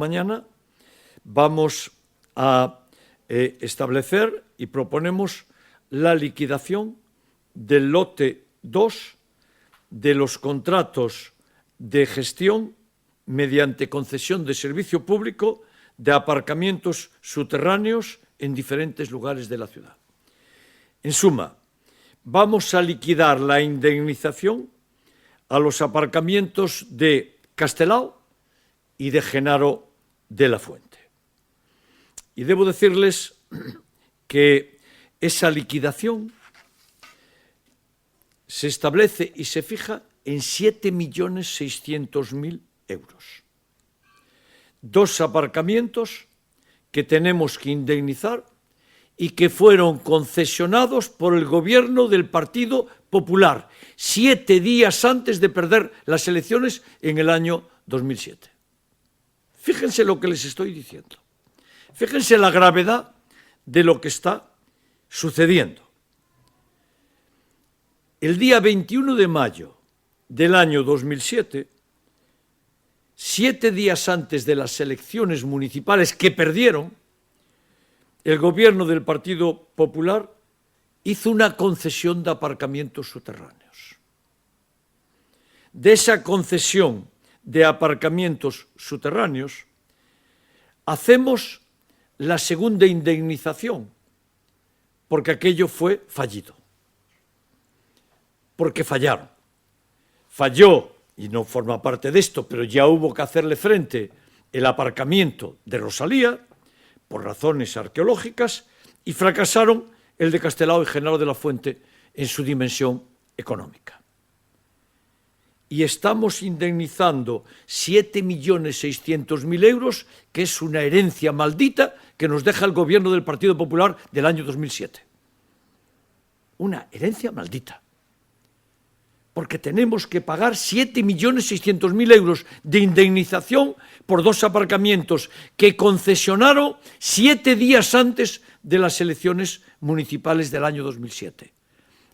Mañana vamos a establecer y proponemos la liquidación del lote 2 de los contratos de gestión mediante concesión de servicio público de aparcamientos subterráneos en diferentes lugares de la ciudad. En suma, vamos a liquidar la indemnización a los aparcamientos de Castelao y de Genaro de la Fuente. Y debo decirles que esa liquidación se establece y se fija en 7.600.000 euros. 2 aparcamientos que tenemos que indemnizar y que fueron concesionados por el gobierno del Partido Popular 7 días antes de perder las elecciones en el año 2007. Fíjense lo que les estoy diciendo. Fíjense la gravedad de lo que está sucediendo. El día 21 de mayo del año 2007, 7 días antes de las elecciones municipales que perdieron, el gobierno del Partido Popular hizo una concesión de aparcamientos subterráneos. De esa concesión de aparcamientos subterráneos, hacemos la segunda indemnización, porque aquello fue fallido. Porque fallaron. Falló, y no forma parte de esto, pero ya hubo que hacerle frente el aparcamiento de Rosalía, por razones arqueológicas, y fracasaron el de Castelao y Genaro de la Fuente en su dimensión económica. Y estamos indemnizando 7.600.000 euros, que es una herencia maldita que nos deja el gobierno del Partido Popular del año 2007. Una herencia maldita. Porque tenemos que pagar 7.600.000 euros de indemnización por 2 aparcamientos que concesionaron 7 días antes de las elecciones municipales del año 2007.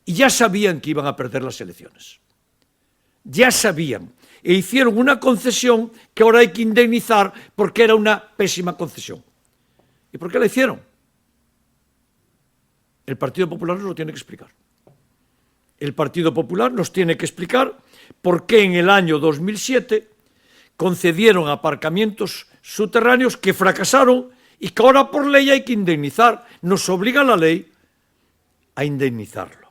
Y ya sabían que iban a perder las elecciones. Ya sabían. E hicieron una concesión que ahora hay que indemnizar porque era una pésima concesión. ¿Y por qué la hicieron? El Partido Popular nos lo tiene que explicar. El Partido Popular nos tiene que explicar por qué en el año 2007 concedieron aparcamientos subterráneos que fracasaron y que ahora por ley hay que indemnizar. Nos obliga la ley a indemnizarlo.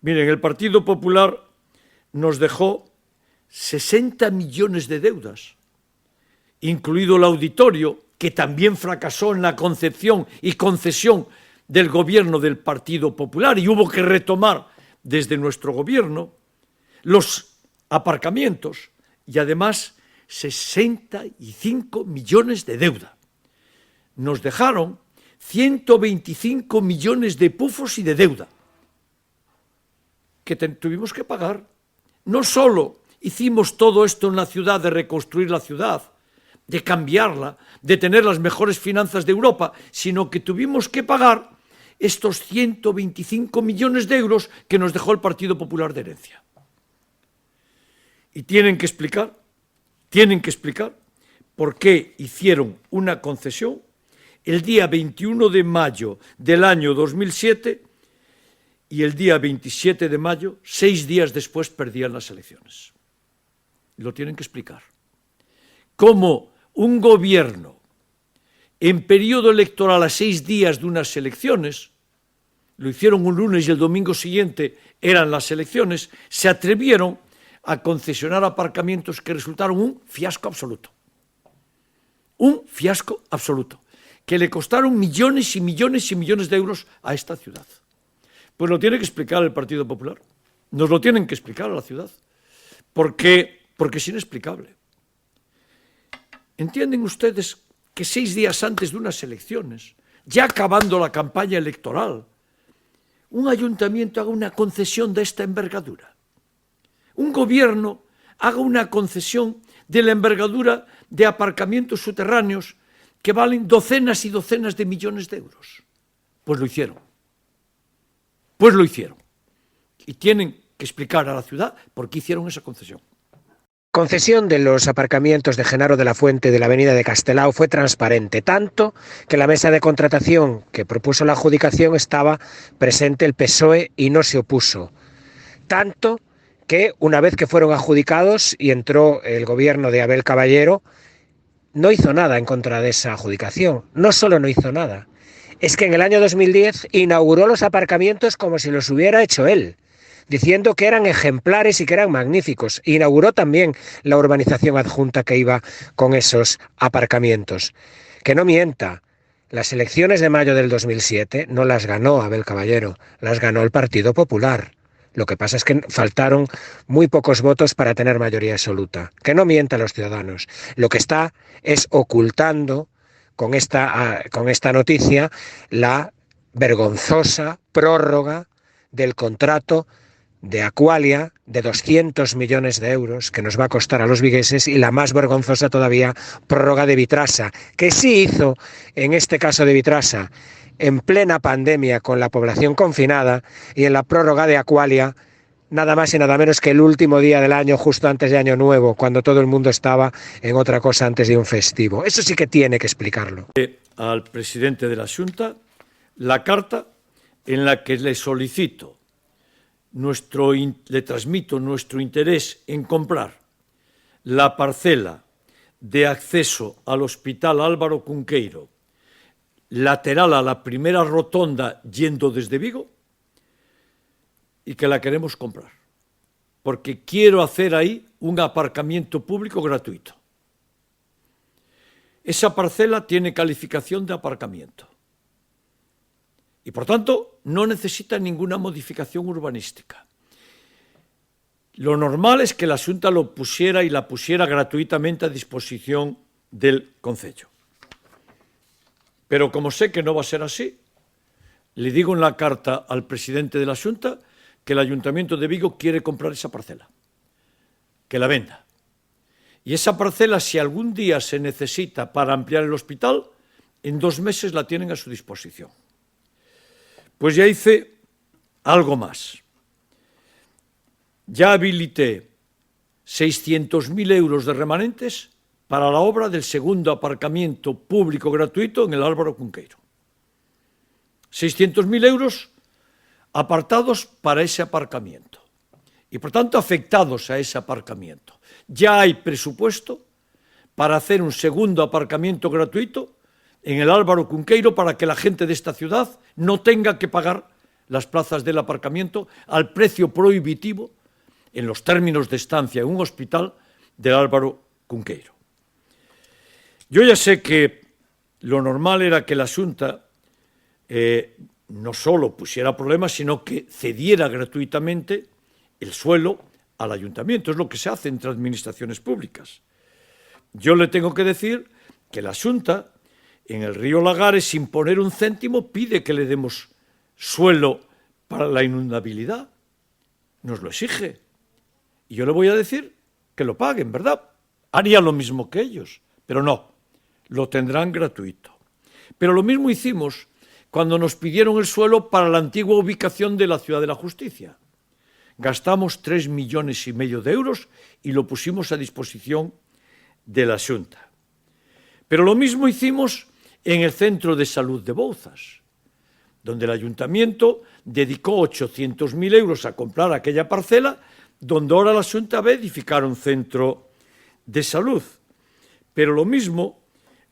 Miren, el Partido Popular nos dejó 60 millones de deudas, incluido el auditorio, que también fracasó en la concepción y concesión del gobierno del Partido Popular y hubo que retomar desde nuestro gobierno los aparcamientos y además 65 millones de deuda. Nos dejaron 125 millones de pufos y de deuda que tuvimos que pagar. No solo hicimos todo esto en la ciudad de reconstruir la ciudad, de cambiarla, de tener las mejores finanzas de Europa, sino que tuvimos que pagar estos 125 millones de euros que nos dejó el Partido Popular de herencia. Y tienen que explicar por qué hicieron una concesión el día 21 de mayo del año 2007 y el día 27 de mayo, 6 días después, perdían las elecciones. Lo tienen que explicar. Cómo un gobierno en periodo electoral a 6 días de unas elecciones, lo hicieron un lunes y el domingo siguiente eran las elecciones, se atrevieron a concesionar aparcamientos que resultaron un fiasco absoluto. Un fiasco absoluto, que le costaron millones y millones y millones de euros a esta ciudad. Pues lo tiene que explicar el Partido Popular. Nos lo tienen que explicar a la ciudad. Porque es inexplicable. ¿Entienden ustedes que 6 días antes de unas elecciones, ya acabando la campaña electoral, un ayuntamiento haga una concesión de esta envergadura? Un gobierno haga una concesión de la envergadura de aparcamientos subterráneos que valen docenas y docenas de millones de euros. Pues lo hicieron. Y tienen que explicar a la ciudad por qué hicieron esa concesión. concesión de los aparcamientos de Genaro de la Fuente de la avenida de Castelao fue transparente, tanto que en la mesa de contratación que propuso la adjudicación estaba presente el PSOE y no se opuso. Tanto que una vez que fueron adjudicados y entró el gobierno de Abel Caballero, no hizo nada en contra de esa adjudicación. No solo no hizo nada, es que en el año 2010 inauguró los aparcamientos como si los hubiera hecho él, diciendo que eran ejemplares y que eran magníficos. Inauguró también la urbanización adjunta que iba con esos aparcamientos. Que no mienta, las elecciones de mayo del 2007 no las ganó Abel Caballero, las ganó el Partido Popular. Lo que pasa es que faltaron muy pocos votos para tener mayoría absoluta. Que no mienta a los ciudadanos. Lo que está es ocultando con esta noticia la vergonzosa prórroga del contrato de Aqualia de 200 millones de euros que nos va a costar a los vigueses, y la más vergonzosa todavía, prórroga de Vitrasa, que sí hizo, en este caso de Vitrasa, en plena pandemia con la población confinada, y en la prórroga de Aqualia, nada más y nada menos que el último día del año, justo antes de Año Nuevo, cuando todo el mundo estaba en otra cosa antes de un festivo. Eso sí que tiene que explicarlo. Al presidente de la Xunta la carta en la que le solicito, le transmito nuestro interés en comprar la parcela de acceso al Hospital Álvaro Cunqueiro, lateral a la primera rotonda yendo desde Vigo, y que la queremos comprar, porque quiero hacer ahí un aparcamiento público gratuito. Esa parcela tiene calificación de aparcamiento y, por tanto, no necesita ninguna modificación urbanística. Lo normal es que la Xunta lo pusiera y la pusiera gratuitamente a disposición del Concello. Pero como sé que no va a ser así, le digo en la carta al presidente de la Xunta que el Ayuntamiento de Vigo quiere comprar esa parcela, que la venda. Y esa parcela, si algún día se necesita para ampliar el hospital, en 2 meses la tienen a su disposición. Pues ya hice algo más. Ya habilité 600.000 euros de remanentes para la obra del segundo aparcamiento público gratuito en el Álvaro Cunqueiro. 600.000 euros apartados para ese aparcamiento y, por tanto, afectados a ese aparcamiento. Ya hay presupuesto para hacer un segundo aparcamiento gratuito en el Álvaro Cunqueiro para que la gente de esta ciudad no tenga que pagar las plazas del aparcamiento al precio prohibitivo en los términos de estancia en un hospital del Álvaro Cunqueiro. Yo ya sé que lo normal era que la Xunta no solo pusiera problemas, sino que cediera gratuitamente el suelo al ayuntamiento. Es lo que se hace entre administraciones públicas. Yo le tengo que decir que la Xunta, en el río Lagares, sin poner un céntimo, pide que le demos suelo para la inundabilidad. Nos lo exige. Y yo le voy a decir que lo paguen, ¿verdad? Haría lo mismo que ellos, pero no, lo tendrán gratuito. Pero lo mismo hicimos cuando nos pidieron el suelo para la antigua ubicación de la Ciudad de la Justicia. Gastamos 3,5 millones de euros y lo pusimos a disposición de la Xunta. Pero lo mismo hicimos en el Centro de Salud de Bouzas, donde el Ayuntamiento dedicó 800.000 euros a comprar aquella parcela, donde ahora la Xunta va a edificar un centro de salud. Pero lo mismo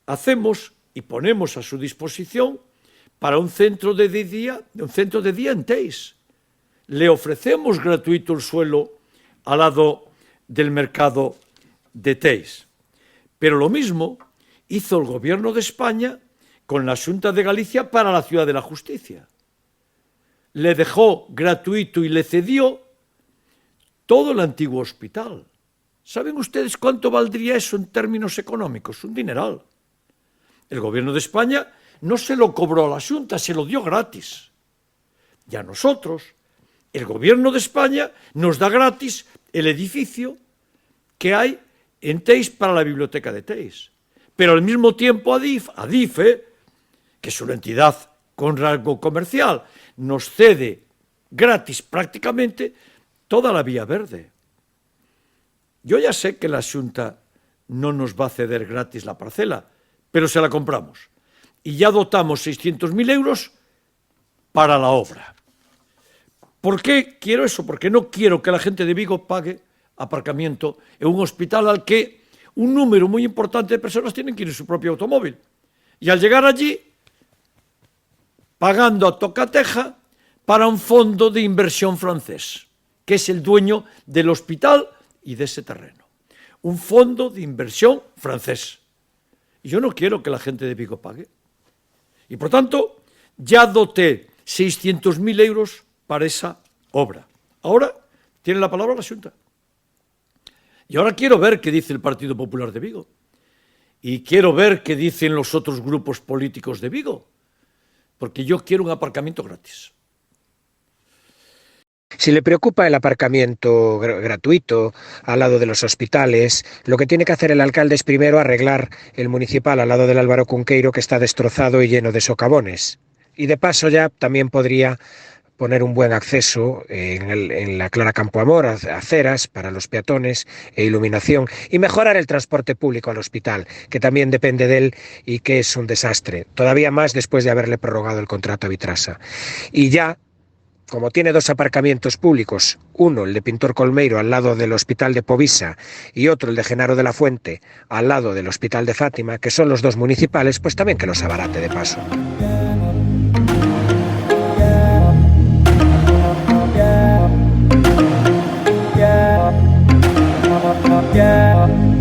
hacemos y ponemos a su disposición para un centro de día en Teis. Le ofrecemos gratuito el suelo al lado del mercado de Teis. Pero lo mismo hizo el Gobierno de España con la Xunta de Galicia para la Ciudad de la Justicia. Le dejó gratuito y le cedió todo el antiguo hospital. ¿Saben ustedes cuánto valdría eso en términos económicos? Un dineral. El Gobierno de España no se lo cobró a la Xunta, se lo dio gratis. Y a nosotros, el Gobierno de España nos da gratis el edificio que hay en Teis para la biblioteca de Teis. Pero al mismo tiempo Adif, que es una entidad con rango comercial, nos cede gratis prácticamente toda la Vía Verde. Yo ya sé que la Xunta no nos va a ceder gratis la parcela, pero se la compramos. Y ya dotamos 600.000 euros para la obra. ¿Por qué quiero eso? Porque no quiero que la gente de Vigo pague aparcamiento en un hospital al que un número muy importante de personas tienen que ir en su propio automóvil. Y al llegar allí, pagando a tocateja para un fondo de inversión francés, que es el dueño del hospital y de ese terreno. Un fondo de inversión francés. Y yo no quiero que la gente de Vigo pague. Y por tanto, ya doté 600.000 euros para esa obra. Ahora tiene la palabra la Xunta. Y ahora quiero ver qué dice el Partido Popular de Vigo. Y quiero ver qué dicen los otros grupos políticos de Vigo. Porque yo quiero un aparcamiento gratis. Si le preocupa el aparcamiento gratuito al lado de los hospitales, lo que tiene que hacer el alcalde es primero arreglar el municipal al lado del Álvaro Cunqueiro, que está destrozado y lleno de socavones. Y de paso ya también podría poner un buen acceso en la Clara Campoamor, aceras para los peatones e iluminación, y mejorar el transporte público al hospital, que también depende de él y que es un desastre, todavía más después de haberle prorrogado el contrato a Vitrasa. Y ya, como tiene dos aparcamientos públicos, uno el de Pintor Colmeiro al lado del Hospital de Povisa y otro el de Genaro de la Fuente al lado del Hospital de Fátima, que son los dos municipales, pues también que los abarate de paso. Yeah.